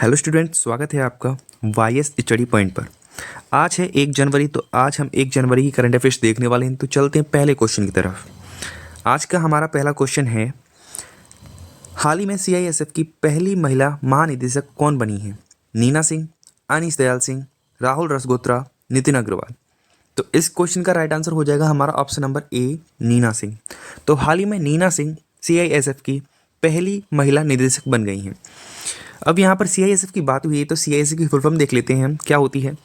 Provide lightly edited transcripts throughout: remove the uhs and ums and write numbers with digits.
Hello student, स्वागत है आपका वाईएस स्टडी पॉइंट पर। आज है 1 जनवरी, तो आज हम 1 जनवरी की करंट अफेयर्स देखने वाले हैं। तो चलते हैं पहले क्वेश्चन की तरफ। आज का हमारा पहला क्वेश्चन है, हाल ही में सीआईएसएफ की पहली महिला महानिदेशक कौन बनी है? नीना सिंह, अनीस दयाल सिंह, राहुल रसगोत्रा, नितिन अग्रवाल। तो इस क्वेश्चन का राइट आंसर हो जाएगा हमारा option number A, Neena Singh. तो हाल ही में नीना सिंह सीआईएसएफ की पहली महिला निदेशक बन गई हैं। अब यहाँ पर सीआईएसएफ की बात हुई है तो सीआईएसएफ की फुल फॉर्म देख लेते हैं हम क्या होती है।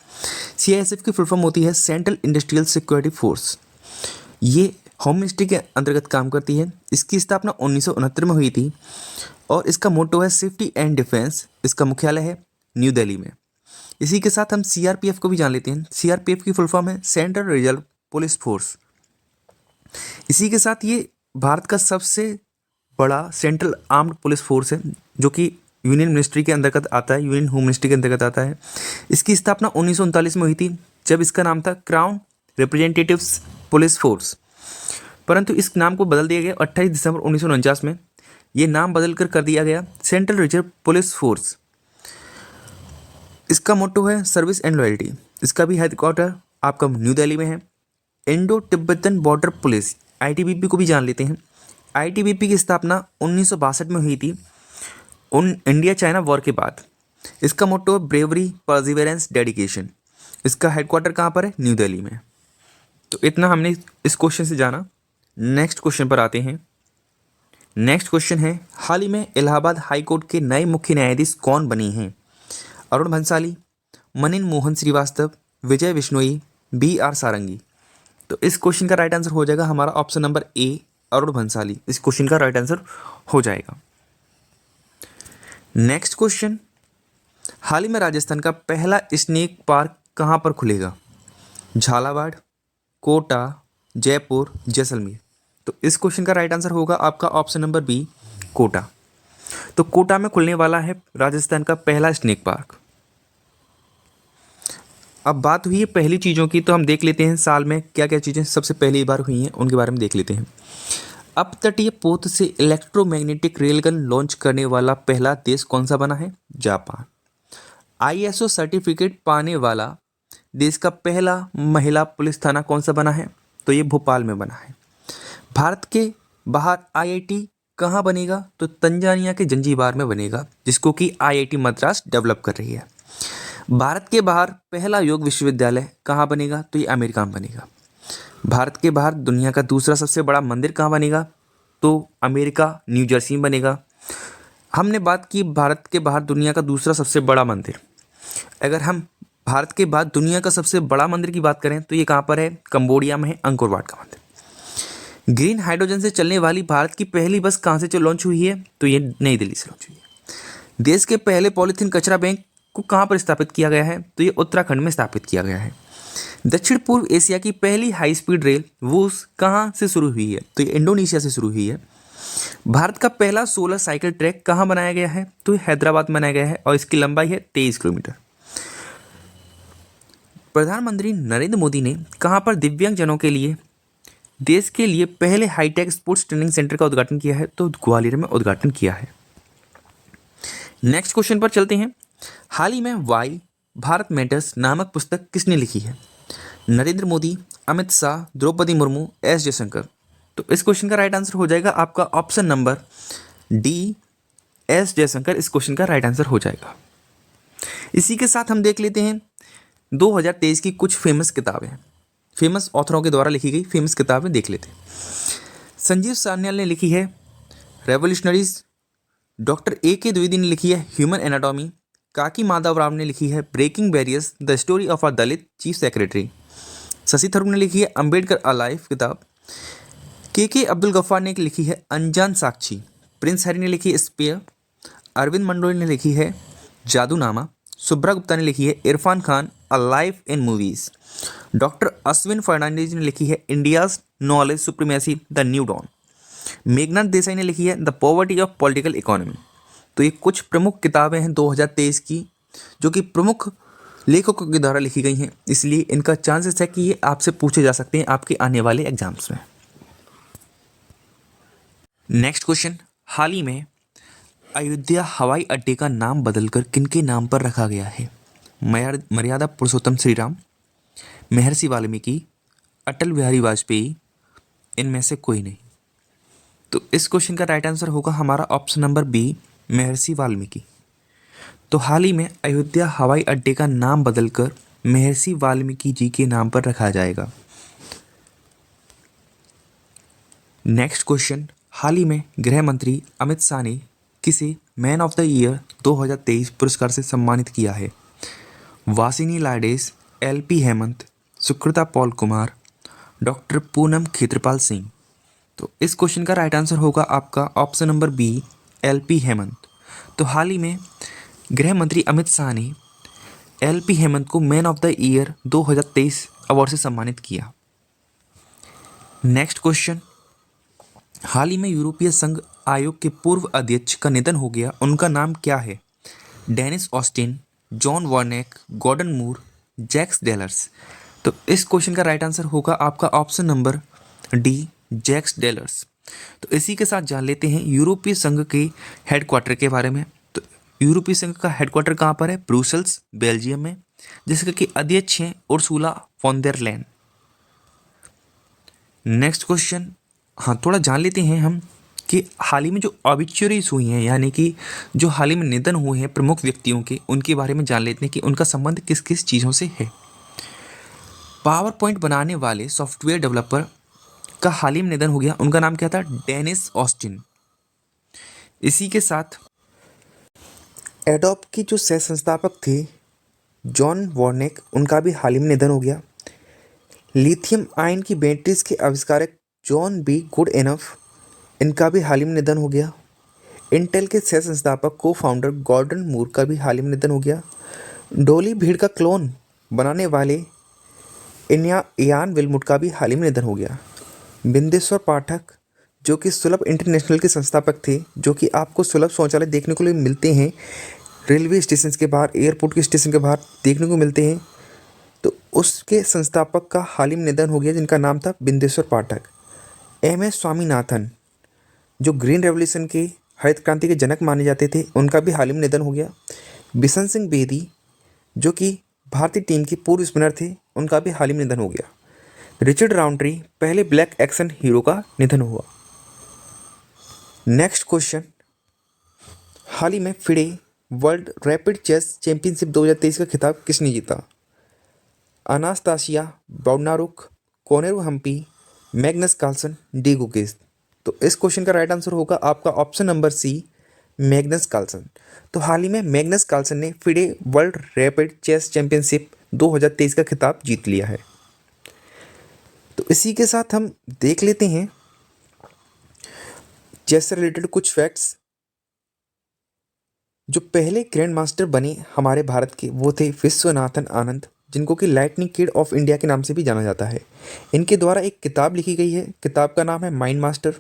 सीआईएसएफ की फुल फॉर्म होती है सेंट्रल इंडस्ट्रियल सिक्योरिटी फोर्स। ये होम मिनिस्ट्री के अंतर्गत काम करती है। इसकी स्थापना 1969 में हुई थी और इसका मोटो है सेफ्टी एंड डिफेंस। इसका मुख्यालय है न्यू दिल्ली में। इसी के साथ हम सीआरपीएफ को भी जान लेते हैं। सीआरपीएफ की फुल फॉर्म है सेंट्रल रिजर्व पुलिस फोर्स। इसी के साथ ये भारत का सबसे बड़ा सेंट्रल आर्म्ड पुलिस फोर्स है, जो कि यूनियन मिनिस्ट्री के अंतर्गत आता है, यूनियन होम मिनिस्ट्री के अंतर्गत आता है। इसकी स्थापना 1939 में हुई थी, जब इसका नाम था क्राउन रिप्रेजेंटेटिव्स पुलिस फोर्स। परंतु इस नाम को बदल दिया गया 28 दिसंबर 1949 में। ये नाम बदल कर दिया गया सेंट्रल रिजर्व पुलिस फोर्स। इसका मोटो है सर्विस एंड लॉयल्टी। इसका भी हेडक्वार्टर आपका न्यू दिल्ली में है। Indo Tibetan border police ITBP को भी जान लेते हैं। आईटीबीपी की स्थापना 1962 में हुई थी, इंडिया चाइना वॉर के बाद। इसका मोटो है ब्रेवरी, परसिवरेंस, डेडिकेशन। इसका हेडक्वार्टर कहाँ पर है? न्यू दिल्ली में। तो इतना हमने इस क्वेश्चन से जाना। नेक्स्ट क्वेश्चन पर आते हैं। नेक्स्ट क्वेश्चन है, हाल ही में इलाहाबाद हाई कोर्ट के नए मुख्य न्यायाधीश कौन बने हैं? अरुण भंसाली, मनिन मोहन श्रीवास्तव, विजय बिश्नोई, बी.आर. सारंगी। तो इस क्वेश्चन का राइट आंसर हो जाएगा हमारा ऑप्शन नंबर ए, अरुण भंसाली। इस क्वेश्चन का राइट आंसर हो जाएगा। नेक्स्ट क्वेश्चन, हाल ही में राजस्थान का पहला स्नेक पार्क कहाँ पर खुलेगा? झालावाड़, कोटा, जयपुर, जैसलमेर। तो इस क्वेश्चन का राइट आंसर होगा आपका ऑप्शन नंबर बी, कोटा। तो कोटा में खुलने वाला है राजस्थान का पहला स्नेक पार्क। अब बात हुई है पहली चीज़ों की, तो हम देख लेते हैं साल में क्या क्या चीज़ें सबसे पहली बार हुई हैं, उनके बारे में देख लेते हैं। अपतटीय पोत से इलेक्ट्रोमैग्नेटिक रेलगन लॉन्च करने वाला पहला देश कौन सा बना है? जापान। आईएसओ सर्टिफिकेट पाने वाला देश का पहला महिला पुलिस थाना कौन सा बना है? तो ये भोपाल में बना है। भारत के बाहर आईआईटी कहाँ बनेगा? तो तंजानिया के जंजीबार में बनेगा, जिसको कि आईआईटी मद्रास डेवलप कर रही है। भारत के बाहर पहला योग विश्वविद्यालय कहाँ बनेगा? तो ये अमेरिका में बनेगा। भारत के बाहर दुनिया का दूसरा सबसे बड़ा मंदिर कहाँ बनेगा? तो अमेरिका न्यू जर्सी में बनेगा। हमने बात की भारत के बाहर दुनिया का दूसरा सबसे बड़ा मंदिर। अगर हम भारत के बाद दुनिया का सबसे बड़ा मंदिर की बात करें तो ये कहाँ पर है? कंबोडिया में है, अंकोर वाट का मंदिर। ग्रीन हाइड्रोजन से चलने वाली भारत की पहली बस कहाँ से लॉन्च हुई है? तो ये नई दिल्ली से लॉन्च हुई है। देश के पहले पॉलीथीन कचरा बैंक को कहाँ पर स्थापित किया गया है? तो ये उत्तराखंड में स्थापित किया गया है। दक्षिण पूर्व एशिया की पहली हाई स्पीड रेल वो कहाँ से शुरू हुई है? तो ये इंडोनेशिया से शुरू हुई है। भारत का पहला सोलर साइकिल ट्रैक कहाँ बनाया गया है? तो ये हैदराबाद में बनाया गया है और इसकी लंबाई है 23 किलोमीटर। प्रधानमंत्री नरेंद्र मोदी ने कहाँ पर दिव्यांगजनों के लिए देश के लिए पहले हाईटेक स्पोर्ट्स ट्रेनिंग सेंटर का उद्घाटन किया है? तो ग्वालियर में उद्घाटन किया है। नेक्स्ट क्वेश्चन पर चलते हैं। हाल ही में वाई भारत मैटर्स नामक पुस्तक किसने लिखी है? नरेंद्र मोदी, अमित शाह, द्रौपदी मुर्मू, एस जयशंकर। तो इस क्वेश्चन का राइट आंसर हो जाएगा आपका option number D, S Jaishankar. इस क्वेश्चन का राइट आंसर हो जाएगा। इसी के साथ हम देख लेते हैं 2023 की कुछ फेमस किताबें, फेमस ऑथरों के द्वारा लिखी गई फेमस किताबें देख लेते हैं। संजीव सान्याल ने लिखी है रेवोल्यूशनरीज। Doctor A.K. द्विवेदी ने लिखी है ह्यूमन एनाटॉमी। काकी माधव राव ने लिखी है breaking barriers, the story of a Dalit chief secretary. Shashi Tharoor ने लिखी है अंबेडकर अ लाइफ किताब। के अब्दुल गफ्फार ने लिखी है अनजान साक्षी। प्रिंस हैरी ने लिखी है स्पेयर। अरविंद मंडोली ने लिखी है जादूनामा। शुभ्रा गुप्ता ने लिखी है Irrfan Khan a life in movies. Doctor Ashwin Fernandes ने लिखी है India's knowledge supremacy, the new dawn. Meghnad Desai ने लिखी है the poverty of political economy. तो ये कुछ प्रमुख किताबें हैं 2023 की, जो कि प्रमुख लेखकों के द्वारा लिखी गई हैं, इसलिए इनका चांसेस है कि ये आपसे पूछे जा सकते हैं आपके आने वाले एग्जाम्स में। नेक्स्ट क्वेश्चन, हाल ही में अयोध्या हवाई अड्डे का नाम बदलकर किनके नाम पर रखा गया है? मर्यादा पुरुषोत्तम श्री राम, महर्षि वाल्मीकि, अटल बिहारी वाजपेयी, इनमें से कोई नहीं। तो इस क्वेश्चन का राइट आंसर होगा हमारा ऑप्शन नंबर बी, महर्षि वाल्मीकि। तो हाल ही में अयोध्या हवाई अड्डे का नाम बदलकर महर्षि वाल्मीकि जी के नाम पर रखा जाएगा। नेक्स्ट क्वेश्चन, हाल ही में गृह मंत्री अमित शाह ने किसे मैन ऑफ द ईयर 2023 पुरस्कार से सम्मानित किया है? वासिनी लाडेस, एलपी हेमंत, सुकृता पॉल कुमार, डॉक्टर पूनम खेत्रपाल सिंह। तो इस क्वेश्चन का राइट आंसर होगा आपका option number B, LP Hemant. तो हाल ही में गृह मंत्री अमित शाह ने एलपी हेमंत को man of the year 2023 award से सम्मानित किया। नेक्स्ट क्वेश्चन, हाल ही में यूरोपीय संघ आयोग के पूर्व अध्यक्ष का निधन हो गया, उनका नाम क्या है? Dennis Austin, John Warnock, Gordon Moore, Jacques Delors. तो इस क्वेश्चन का राइट आंसर होगा आपका option number D, Jacques Delors. तो इसी के साथ जान लेते हैं यूरोपीय संघ के हेडक्वार्टर के बारे में। तो यूरोपीय संघ का हेडक्वार्टर कहाँ पर है? ब्रुसेल्स, बेल्जियम में, जिसके कि अध्यक्ष हैं उर्सुला फॉन देर लेन। नेक्स्ट क्वेश्चन, हाँ थोड़ा जान लेते हैं हम कि हाल ही में जो ऑबिचुरीज हुई हैं, यानी कि जो हाल ही में निधन हुए हैं प्रमुख व्यक्तियों के, उनके बारे में जान लेते हैं कि उनका संबंध किस किस चीज़ों से है। पावर पॉइंट बनाने वाले सॉफ्टवेयर डेवलपर का हाल ही में निधन हो गया, उनका नाम क्या था? Dennis Austin. इसी के साथ एडोब की जो सह संस्थापक थे जॉन वॉर्नेक, उनका भी हाल ही में निधन हो गया। लिथियम आयन की बैटरीज के आविष्कारक जॉन बी गुड इनफ, इनका भी हाल ही में निधन हो गया। इंटेल के सह संस्थापक को फाउंडर गॉर्डन मूर का भी हाल ही में निधन हो गया। डोली भीड़ का क्लोन बनाने वाले इयान विलमुट का भी हाल ही में निधन हो गया। बिंदेश्वर पाठक जो कि सुलभ इंटरनेशनल के संस्थापक थे, जो कि आपको सुलभ शौचालय देखने को मिलते हैं रेलवे स्टेशन के बाहर, एयरपोर्ट के स्टेशन के बाहर देखने को मिलते हैं, तो उसके संस्थापक का हाल ही में निधन हो गया, जिनका नाम था बिंदेश्वर पाठक। एम.एस. स्वामीनाथन जो ग्रीन रेवोल्यूशन के हरित क्रांति के जनक माने जाते थे, उनका भी हाल ही में निधन हो गया। बिशन सिंह बेदी जो कि भारतीय टीम के पूर्व स्पिनर थे, उनका भी हाल ही में निधन हो गया। रिचर्ड राउंट्री पहले ब्लैक एक्शन हीरो का निधन हुआ। नेक्स्ट क्वेश्चन, हाल ही में FIDE world rapid chess championship 2023 का खिताब किसने जीता? Anastasia Bodnaruk, Koneru Humpy, Magnus Carlsen, D Gukesh. तो इस क्वेश्चन का राइट आंसर होगा आपका option number C, Magnus Carlsen. तो हाल ही में मैग्नस कार्लसन ने FIDE world rapid chess championship 2023 का खिताब जीत लिया है। तो इसी के साथ हम देख लेते हैं चेस से रिलेटेड कुछ फैक्ट्स। जो पहले ग्रैंड मास्टर बने हमारे भारत के, वो थे विश्वनाथन आनंद, जिनको कि लाइटनिंग किड ऑफ इंडिया के नाम से भी जाना जाता है। इनके द्वारा एक किताब लिखी गई है, किताब का नाम है माइंड मास्टर।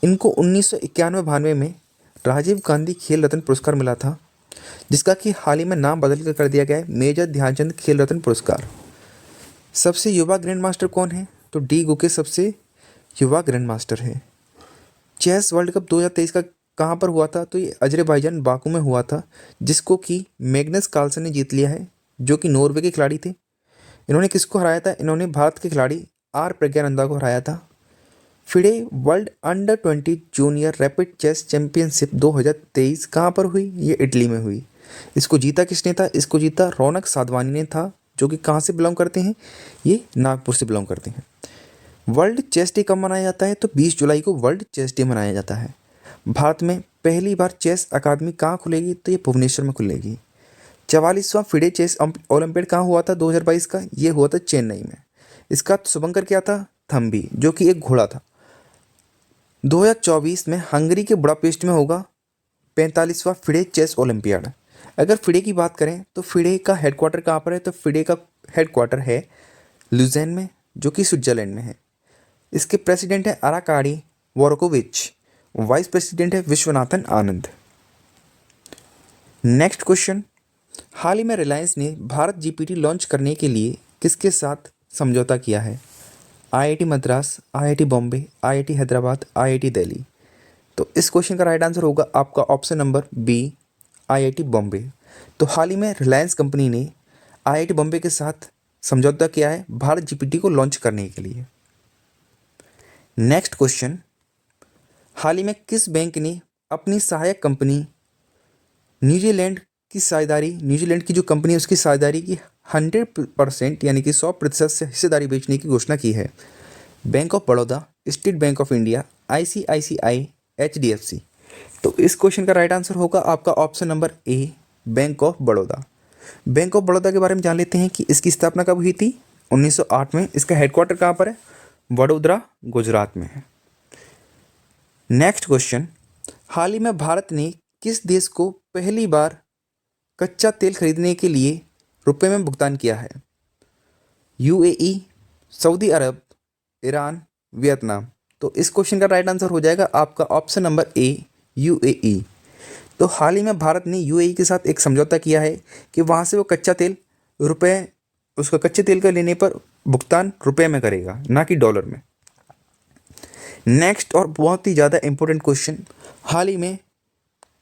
इनको 1991-92 में राजीव गांधी खेल रत्न पुरस्कार मिला था, जिसका कि हाल ही में नाम बदल कर दिया गया है मेजर ध्यानचंद खेल रत्न पुरस्कार। सबसे युवा ग्रैंड मास्टर कौन है? तो डी गुके सबसे युवा ग्रैंड मास्टर है। चेस वर्ल्ड कप 2023 का कहाँ पर हुआ था? तो ये अजरबैजान बाकू में हुआ था, जिसको कि मैग्नस कार्लसन ने जीत लिया है, जो कि नॉर्वे के खिलाड़ी थे। इन्होंने किसको हराया था? इन्होंने भारत के खिलाड़ी आर प्रज्ञानंदा को हराया था। FIDE world under 20 junior rapid chess championship 2023 कहाँ पर हुई? ये इटली में हुई। इसको जीता किसने था? इसको जीता रौनक साधवानी ने था, जो कि कहाँ से बिलोंग करते हैं? ये नागपुर से बिलोंग करते हैं। वर्ल्ड चेस डे कब मनाया जाता है? तो 20 जुलाई को वर्ल्ड चेस डे मनाया जाता है। भारत में पहली बार चेस अकादमी कहाँ खुलेगी? तो ये भुवनेश्वर में खुलेगी। 44वां फिडे चेस ओलंपियाड कहाँ हुआ था 2022 का? ये हुआ था चेन्नई में। इसका शुभंकर क्या था? थम्बी, जो कि एक घोड़ा था। 2024 में हंगरी के बुडापेस्ट में होगा 45वां फिडे चेस ओलंपियाड। अगर फिडे की बात करें तो फिडे का हेडक्वार्टर कहाँ पर है? तो फिडे का हेडक्वार्टर है लुज़ेन में, जो कि स्विट्जरलैंड में है। इसके प्रेसिडेंट है अराकाडी वोरोकोविच, वाइस प्रेसिडेंट है विश्वनाथन आनंद। नेक्स्ट क्वेश्चन, हाल ही में रिलायंस ने भारत जीपीटी लॉन्च करने के लिए किसके साथ समझौता किया है? IIT Madras, IIT Bombay, IIT Hyderabad, IIT Delhi. तो इस क्वेश्चन का राइट आंसर होगा आपका option number B, IIT Bombay. तो हाल ही में रिलायंस कंपनी ने आईआईटी बॉम्बे के साथ समझौता किया है भारत जीपीटी को लॉन्च करने के लिए। नेक्स्ट क्वेश्चन, हाल ही में किस बैंक ने अपनी सहायक कंपनी न्यूजीलैंड की जो कंपनी है उसकी साझेदारी की 100% यानी कि 100% से हिस्सेदारी बेचने की घोषणा की है? Bank of Baroda, state bank of India, ICICI, HDFC. तो इस क्वेश्चन का राइट आंसर होगा आपका option number A, bank of Baroda. Bank of Baroda के बारे में जान लेते हैं कि इसकी स्थापना कब हुई थी? 1908 में। इसका हेडक्वार्टर कहाँ पर है? वडोदरा, गुजरात में है। नेक्स्ट क्वेश्चन, हाल ही में भारत ने किस देश को पहली बार कच्चा तेल खरीदने के लिए रुपए में भुगतान किया है? यूएई, सऊदी अरब, ईरान, वियतनाम। तो इस क्वेश्चन का राइट आंसर हो जाएगा आपका ऑप्शन नंबर ए, यूएई। तो हाल ही में भारत ने यूएई के साथ एक समझौता किया है कि वहाँ से वो उसका कच्चे तेल का लेने पर भुगतान रुपए में करेगा, ना कि डॉलर में। नेक्स्ट और बहुत ही ज़्यादा इंपॉर्टेंट क्वेश्चन, हाल ही में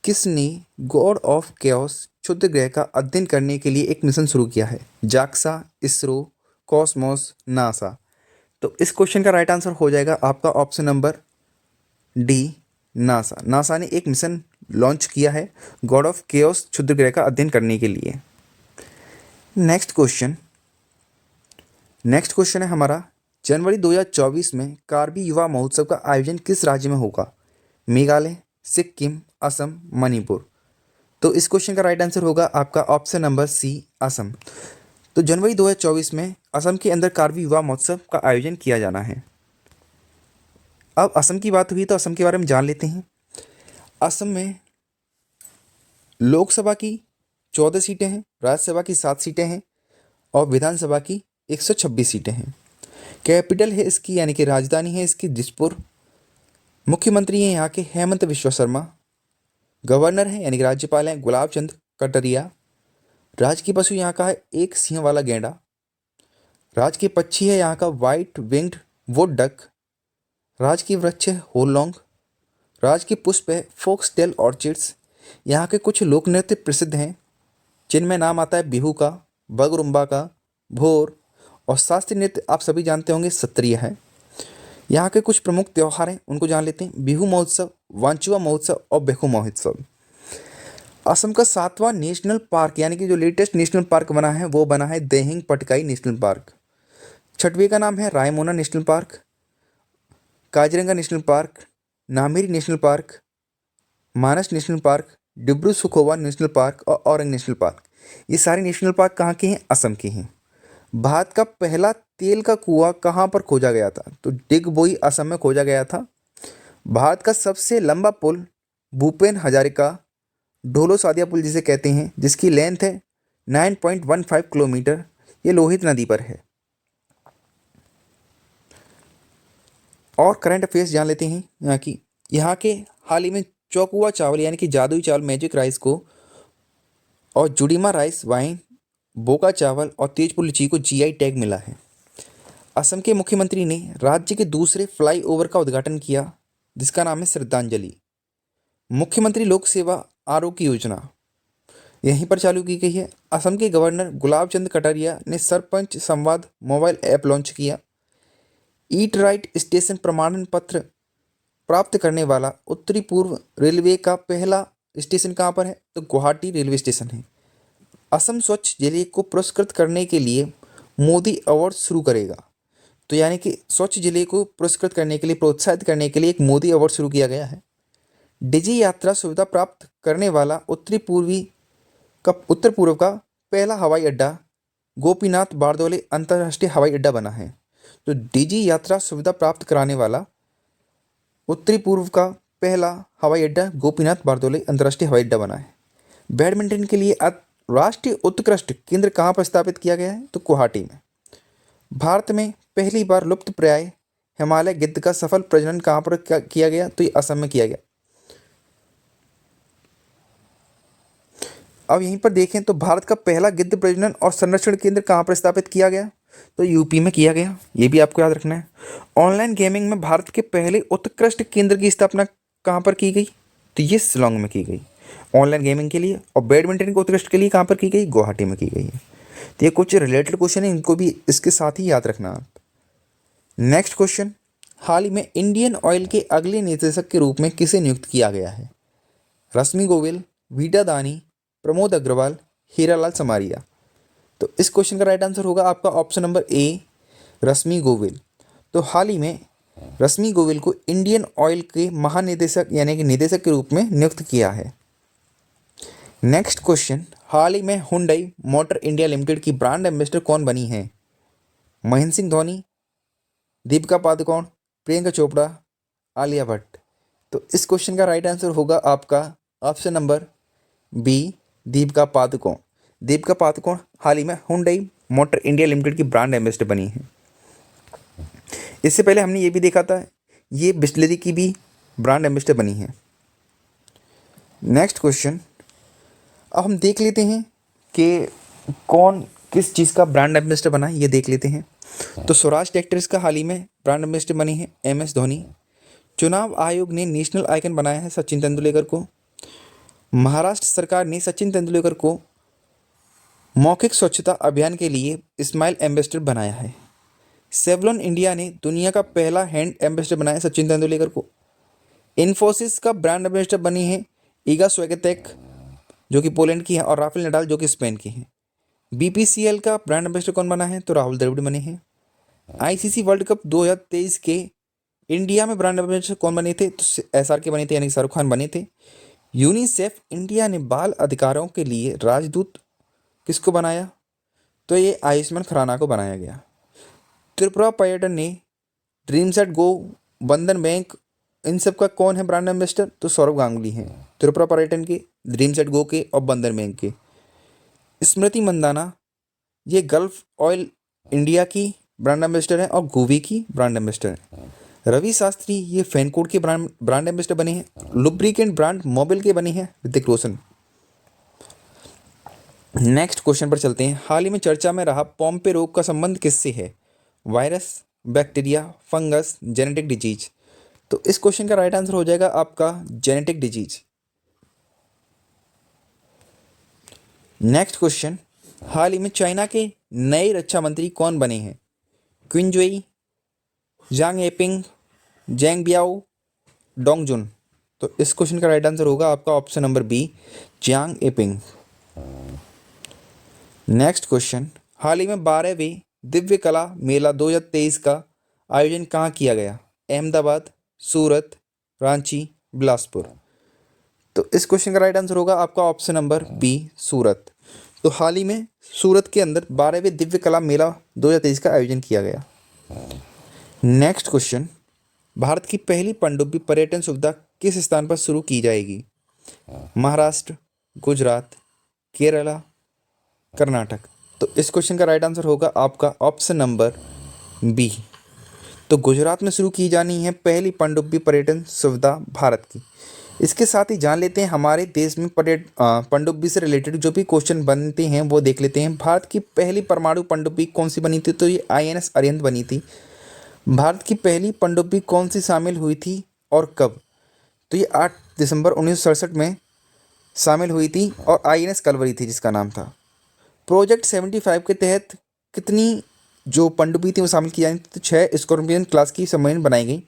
किसने गॉड ऑफ केओस क्षुद्र ग्रह का अध्ययन करने के लिए एक मिशन शुरू किया है? JAXA, ISRO, Cosmos, NASA. तो इस क्वेश्चन का राइट आंसर हो जाएगा आपका option number D, NASA. NASA ने एक मिशन लॉन्च किया है गॉड ऑफ केओस क्षुद्र ग्रह का अध्ययन करने के लिए। नेक्स्ट क्वेश्चन है हमारा, जनवरी 2024 में कार्बी युवा महोत्सव का आयोजन किस राज्य में होगा? मेघालय, सिक्किम, असम, मणिपुर। तो इस क्वेश्चन का राइट आंसर होगा आपका ऑप्शन नंबर सी, असम। तो जनवरी 2024 में असम के अंदर कार्बी युवा महोत्सव का आयोजन किया जाना है। अब असम की बात हुई तो असम के बारे में जान लेते हैं। असम में लोकसभा की 14 सीटें हैं, राज्यसभा की 7 सीटें हैं और विधानसभा की 126 सीटें हैं। कैपिटल है इसकी यानी कि राजधानी है इसकी दिसपुर। मुख्यमंत्री हैं यहाँ के हेमंत बिश्वा शर्मा। गवर्नर हैं यानी कि राज्यपाल हैं गुलाब चंद कटारिया। राजकीय पशु यहाँ का है एक सिंह वाला गैंडा। राजकीय पक्षी है यहाँ का वाइट विंग्ड वुड डक। राजकीय वृक्ष है होलॉन्ग। राजकीय पुष्प है फोक्सटेल ऑर्चिड्स। यहाँ के कुछ लोक नृत्य प्रसिद्ध हैं जिनमें नाम आता है बिहू का, बगरुम्बा का, भोर, और शास्त्रीय नृत्य आप सभी जानते होंगे सत्रिय है। यहाँ के कुछ प्रमुख त्यौहार हैं उनको जान लेते हैं, बिहू महोत्सव, वांचुआ महोत्सव और बेखु महोत्सव। असम का 7वां नेशनल पार्क यानी कि जो लेटेस्ट नेशनल पार्क बना है वो बना है देहिंग पटकाई नेशनल पार्क। 6वें का नाम है Raimona national park, Kaziranga national park, Nameri national park, Manas national park, Dibru Saikhowa national park और औरंग नेशनल पार्क। ये सारे नेशनल पार्क कहाँ के हैं? असम के हैं। भारत का पहला तेल का कुआं कहाँ पर खोजा गया था? तो डिगबोई असम में खोजा गया था। भारत का सबसे लंबा पुल भूपेन हजारिका ढोलो सादिया पुल जिसे कहते हैं, जिसकी लेंथ है 9.15 किलोमीटर, ये लोहित नदी पर है। और करंट अफेयर्स जान लेते हैं यहाँ के हाल ही में चौकुआ चावल यानी कि जादुई चावल मैजिक राइस को और जुड़ीमा राइस वाइन, बोका चावल और तेजपुर लीची को जीआई टैग मिला है। असम के मुख्यमंत्री ने राज्य के दूसरे फ्लाईओवर का उद्घाटन किया जिसका नाम है श्रद्धांजलि। मुख्यमंत्री लोक सेवा आरोग्य योजना यहीं पर चालू की गई है। असम के गवर्नर गुलाब चंद कटारिया ने सरपंच संवाद मोबाइल ऐप लॉन्च किया। ईट राइट स्टेशन प्रमाणन पत्र प्राप्त करने वाला उत्तरी पूर्व रेलवे का पहला स्टेशन कहाँ पर है? तो गुवाहाटी रेलवे स्टेशन है। असम स्वच्छ जिले को पुरस्कृत करने के लिए मोदी अवार्ड शुरू करेगा। तो यानी कि स्वच्छ जिले को पुरस्कृत करने के लिए, प्रोत्साहित करने के लिए एक मोदी अवार्ड शुरू किया गया है। डिजी यात्रा सुविधा प्राप्त करने वाला उत्तर पूर्व का पहला हवाई अड्डा गोपीनाथ बारदोले अंतर्राष्ट्रीय हवाई अड्डा बना है। तो डिजी यात्रा सुविधा प्राप्त कराने वाला उत्तरी पूर्व का पहला हवाई अड्डा गोपीनाथ बारदोले अंतर्राष्ट्रीय हवाई अड्डा बना है। बैडमिंटन के लिए राष्ट्रीय उत्कृष्ट केंद्र कहाँ पर स्थापित किया गया है? तो गुवाहाटी में। भारत में पहली बार लुप्त प्राय हिमालय गिद्ध का सफल प्रजनन कहाँ पर किया गया? तो ये असम में किया गया। अब यहीं पर देखें तो भारत का पहला गिद्ध प्रजनन और संरक्षण केंद्र कहाँ पर स्थापित किया गया? तो यूपी में किया गया। ये भी आपको याद रखना है। ऑनलाइन गेमिंग में भारत के पहले उत्कृष्ट केंद्र की स्थापना कहाँ पर की गई, तो ये शिलोंग में की गई ऑनलाइन गेमिंग के लिए, और बैडमिंटन के उत्कृष्ट के लिए कहाँ पर की गई, गुवाहाटी में की गई है। तो ये कुछ रिलेटेड क्वेश्चन है, इनको भी इसके साथ ही याद रखना आप। नेक्स्ट क्वेश्चन, हाल ही में इंडियन ऑयल के अगले निदेशक के रूप में किसे नियुक्त किया गया है? रश्मि गोयल, वीटा दानी, प्रमोद अग्रवाल, हीरालाल समारिया। तो इस क्वेश्चन का राइट आंसर होगा आपका ऑप्शन नंबर ए, रश्मि गोयल। तो हाल ही में रश्मि गोयल को इंडियन ऑयल के महानिदेशक यानी कि निदेशक के रूप में नियुक्त किया है। नेक्स्ट क्वेश्चन, हाल ही में हुंडई मोटर इंडिया लिमिटेड की ब्रांड एम्बेसडर कौन बनी है? महेंद्र सिंह धोनी, दीपिका पादुकोण, प्रियंका चोपड़ा, आलिया भट्ट। तो इस क्वेश्चन का राइट आंसर होगा आपका option number B, Deepika Padukone. Deepika Padukone हाल ही में हुंडई मोटर इंडिया लिमिटेड की ब्रांड एम्बेसडर बनी है। इससे पहले हमने ये भी देखा था, ये बिस्लरी की भी ब्रांड एम्बेसडर बनी है। नेक्स्ट क्वेश्चन, अब हम देख लेते हैं कि कौन किस चीज़ का ब्रांड एम्बेसडर बना है, ये देख लेते हैं। तो स्वराज ट्रैक्टर्स का हाल ही में ब्रांड एम्बेसडर बनी है MS धोनी। चुनाव आयोग ने नेशनल आइकन बनाया है सचिन तेंदुलकर को। महाराष्ट्र सरकार ने सचिन तेंदुलकर को मौखिक स्वच्छता अभियान के लिए स्माइल एम्बेसडर बनाया है। सेवलॉन इंडिया ने दुनिया का पहला हैंड एम्बेसडर बनाया सचिन तेंदुलकर को। इन्फोसिस का ब्रांड एम्बेसडर बनी है ईगा स्विएटेक जो कि पोलैंड की है, और राफेल नडाल जो कि स्पेन की है। BPCL का ब्रांड एम्बेसडर कौन बना है, तो राहुल द्रविड़ बने हैं। ICC वर्ल्ड कप 2023 के इंडिया में ब्रांड एम्बेसडर कौन बने थे, तो SRK बने थे यानी शाहरुख खान बने थे। यूनिसेफ इंडिया ने बाल अधिकारों के लिए राजदूत किसको बनाया, तो ये आयुष्मान खुराना को बनाया गया। त्रिपुरा पर्यटन ने ड्रीम्स एट गो, बंधन बैंक, इन सब का कौन है ब्रांड एम्बेसडर, तो सौरभ गांगुली हैं। त्रिपुरा पर्यटन के, ड्रीम्स एट गो के और बंधन बैंक के। स्मृति मंदाना ये गल्फ ऑयल इंडिया की ब्रांड एम्बेसडर है और गोवी की ब्रांड एम्बेसडर है। रवि शास्त्री ये फैनकोड के ब्रांड एम्बेसडर बने हैं। लुब्रिकेंट ब्रांड मोबिल के बने हैं ऋतिक रोशन। नेक्स्ट क्वेश्चन पर चलते हैं। हाल ही में चर्चा में रहा पोम्पे रोग का संबंध किससे है? Virus, bacteria, fungus, genetic disease. तो इस क्वेश्चन का राइट आंसर हो जाएगा आपका जेनेटिक डिजीज। नेक्स्ट क्वेश्चन, हाल ही में चाइना के नए रक्षा मंत्री कौन बने हैं? क्विंजुई, जांग एपिंग, जैंग बियाओ, डोंगजुन। तो इस क्वेश्चन का राइट आंसर होगा आपका ऑप्शन नंबर बी, जांग एपिंग। नेक्स्ट क्वेश्चन, हाल ही में 12वें दिव्य कला मेला 2023 का आयोजन कहाँ किया गया? अहमदाबाद, सूरत, रांची, बिलासपुर। तो इस क्वेश्चन का राइट आंसर होगा आपका ऑप्शन नंबर बी, सूरत। तो हाल ही में सूरत के अंदर 12वें दिव्य कला मेला 2023 का आयोजन किया गया। नेक्स्ट क्वेश्चन, भारत की पहली पनडुब्बी पर्यटन सुविधा किस स्थान पर शुरू की जाएगी? महाराष्ट्र, गुजरात, केरला, कर्नाटक। तो इस क्वेश्चन का राइट आंसर होगा आपका ऑप्शन नंबर बी। तो गुजरात में शुरू की जानी है पहली पनडुब्बी पर्यटन सुविधा भारत की। इसके साथ ही जान लेते हैं हमारे देश में पनडुब्बी से रिलेटेड जो भी क्वेश्चन बनते हैं वो देख लेते हैं। भारत की पहली परमाणु पनडुब्बी कौन सी बनी थी? तो ये INS अरिहंत बनी थी। भारत की पहली पनडुब्बी कौन सी शामिल हुई थी और कब? तो ये 8 दिसंबर 1967 में शामिल हुई थी और INS कलवरी थी जिसका नाम था। प्रोजेक्ट 75 के तहत कितनी जो पनडुब्बी थी वो शामिल की जानी थी? तो 6 स्कॉर्पियन क्लास की सबमरीन बनाई गई।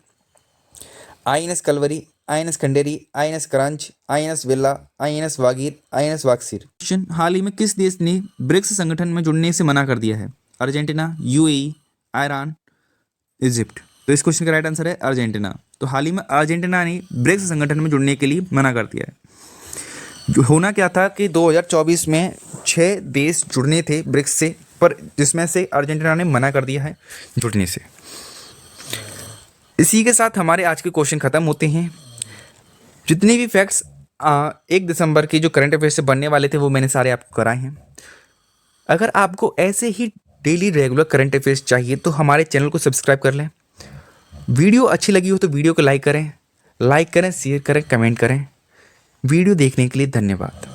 INS Kalvari, INS Khanderi, INS करंज, INS वेला, INS वागीर, INS वाक्सीर। हाल ही में किस देश ने ब्रिक्स संगठन में जुड़ने से मना कर दिया है? Argentina, UAE, Iran, Egypt. तो इस क्वेश्चन का राइट आंसर है अर्जेंटीना। तो हाल ही में अर्जेंटीना ने ब्रिक्स संगठन में जुड़ने के लिए मना कर दिया है। जो होना क्या था कि 2024 में 6 देश जुड़ने थे ब्रिक्स से, पर जिसमें से अर्जेंटीना ने मना कर दिया है जुड़ने से। इसी के साथ हमारे आज के क्वेश्चन ख़त्म होते हैं। जितने भी फैक्ट्स 1 दिसंबर के जो करंट अफेयर से बनने वाले थे वो मैंने सारे आपको कराए हैं। अगर आपको ऐसे ही डेली रेगुलर करंट अफेयर्स चाहिए तो हमारे चैनल को सब्सक्राइब कर लें। वीडियो अच्छी लगी हो तो वीडियो को लाइक करें, शेयर करें, कमेंट करें। वीडियो देखने के लिए धन्यवाद।